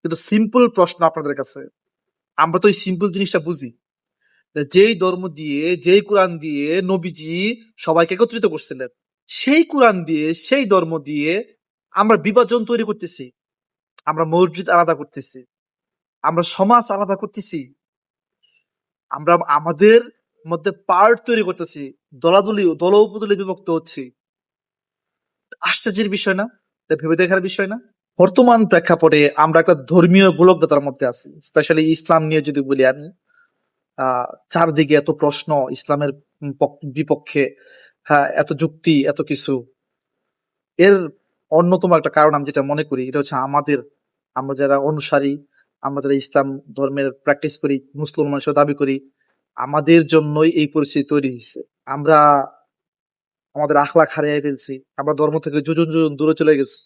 কিন্তু সিম্পল প্রশ্ন আপনাদের কাছে, আমরা তো এই সিম্পল জিনিসটা বুঝি, যেই ধর্ম দিয়ে, যেই কোরআন দিয়ে নবীজি সবাইকে একত্রিত করছিলেন, সেই কোরআন দিয়ে, সেই ধর্ম দিয়ে আমরা বিভাজন তৈরি করতেছি, আমরা মসজিদ আলাদা করতেছি, আমরা সমাজ আলাদা করতেছি, আমরা আমাদের মধ্যে পার্ট তৈরি করতেছি, দলাদলি দল উপদলে বিভক্ত হচ্ছি। আশ্চর্যের বিষয় না? এটা ভেবে দেখার বিষয় না? বর্তমান প্রেক্ষাপটে আমরা একটা ধর্মীয় গোলকধাঁধার মধ্যে আছি, স্পেশালি ইসলাম নিয়ে যদি বলি আমি। চারদিকে এত প্রশ্ন ইসলামের বিপক্ষে, হ্যাঁ, এত যুক্তি, এত কিছু। এর অন্যতম একটা কারণ আমি যেটা মনে করি, এটা হচ্ছে আমরা যারা অনুসারী, আমরা যারা ইসলাম ধর্মের প্র্যাকটিস করি, মুসলমান হিসেবে দাবি করি, আমাদের জন্যই এই পরিস্থিতি তৈরি হয়েছে। আমরা আমাদের আখলাক হারিয়ে ফেলছি, আমরা ধর্ম থেকে যোজন যোজন দূরে চলে গেছি,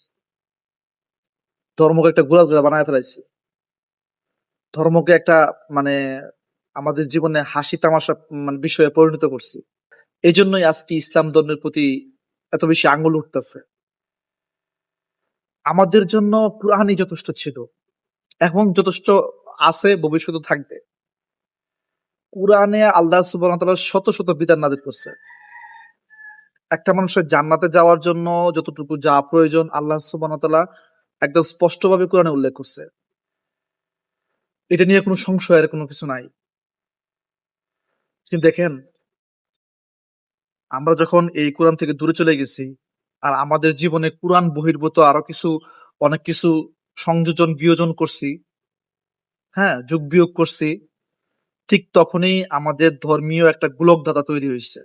ধর্মকে একটা গোলাগুলা বানায় ফেলাইছি, ধর্মকে একটা মানে আমাদের জীবনে হাসি তামাশা বিষয়ে পরিণত করছি। এই জন্যই আজকে ইসলাম ধর্মের প্রতি এত বেশি আঙ্গুল উঠতেছে। আমাদের জন্য কুরআনই যথেষ্ট ছিল, এখন যথেষ্ট আছে, ভবিষ্যতে থাকবে। কুরআনে আল্লাহ সুবহানাহু ওয়া তাআলা শত শত বিধান নাযিল করছে। একটা মানুষের জান্নাতে যাওয়ার জন্য যতটুকু যা প্রয়োজন আল্লাহ সুবহানাহু ওয়া তাআলা একদম স্পষ্টভাবে কোরআনে উল্লেখ করছে। এটা নিয়ে কোনো সংশয়ের কোনো কিছু নাই। কিন্তু দেখেন, আমরা যখন এই কোরআন থেকে দূরে চলে গেছি, আর আমাদের জীবনে কোরআন বহির্ভূত আরো অনেক কিছু সংযোজন বিয়োজন করছি, হ্যাঁ, যোগ বিয়োগ করছি, ঠিক তখনই আমাদের ধর্মীয় একটা গোলকধাঁধা তৈরি হয়েছে।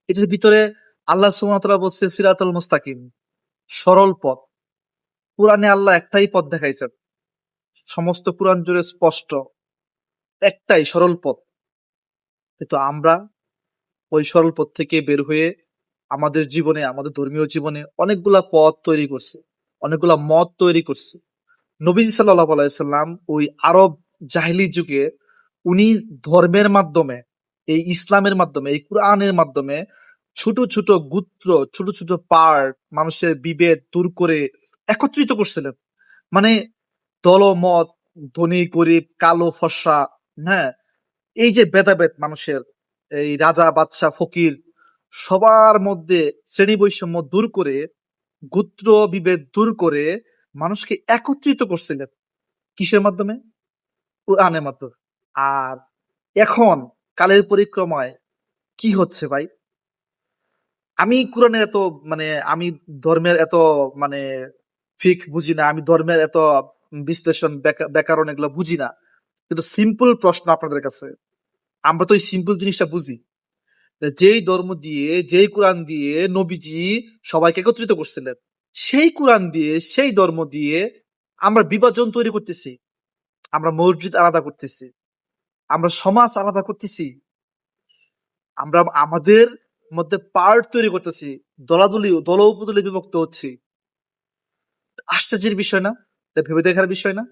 এটার ভিতরে আল্লাহ সুবহানাহু ওয়া তাআলা বলছে সিরাতাল মুস্তাকিম, সরল পথ। কোরআনে আল্লাহ একটাই পথ দেখাইছেন, সমস্ত কোরআন জুড়ে স্পষ্ট একটাই সরল পথ। কিন্তু আমরা ওই সরল পথ থেকে বের হয়ে আমাদের জীবনে, আমাদের ধর্মীয় জীবনে অনেকগুলা পথ তৈরি করছে, অনেকগুলা মত তৈরি করছে। নবীজি সাল্লাল্লাহু আলাইহি সাল্লাম ওই আরব জাহিলি যুগে উনি ধর্মের মাধ্যমে, এই ইসলামের মাধ্যমে, এই কোরআনের মাধ্যমে ছোট ছোট গোত্র, ছোট ছোট পার্ট, মানুষের বিভেদ দূর করে একত্রিত করছিলেন। মানে দলমত, ধনী গরিব, কালো ফর্সা, হ্যাঁ, এই যে ভেদাভেদ মানুষের, এই রাজা বাদশা ফকির, সবার মধ্যে শ্রেণী বৈষম্য দূর করে, গোত্র বিভেদ দূর করে মানুষকে একত্রিত করছিলেন। কিসের মাধ্যমে? কোরআনের মাধ্যমে। আর এখন কালের পরিক্রমায় কি হচ্ছে ভাই? আমি কোরআনের এত মানে আমি ধর্মের এত মানে ফিক বুঝি না, আমি ধর্মের এত বিশ্লেষণ ব্যাকরণ এগুলো বুঝি না। কিন্তু সিম্পল প্রশ্ন আপনাদের কাছে, আমরা তো এই সিম্পল জিনিসটা বুঝি, যেই ধর্ম দিয়ে, যেই কোরআন দিয়ে নবীজি সবাইকে একত্রিত করছিলেন, সেই কোরআন দিয়ে, সেই ধর্ম দিয়ে আমরা বিভাজন তৈরি করতেছি, আমরা মসজিদ আলাদা করতেছি, আমরা সমাজ আলাদা করতেছি, আমরা আমাদের মধ্যে পার্ট তৈরি করতেছি, দল উপদলে বিভক্ত হচ্ছি। আশ্চর্যের বিষয় না? এটা ভেবে দেখার বিষয় না?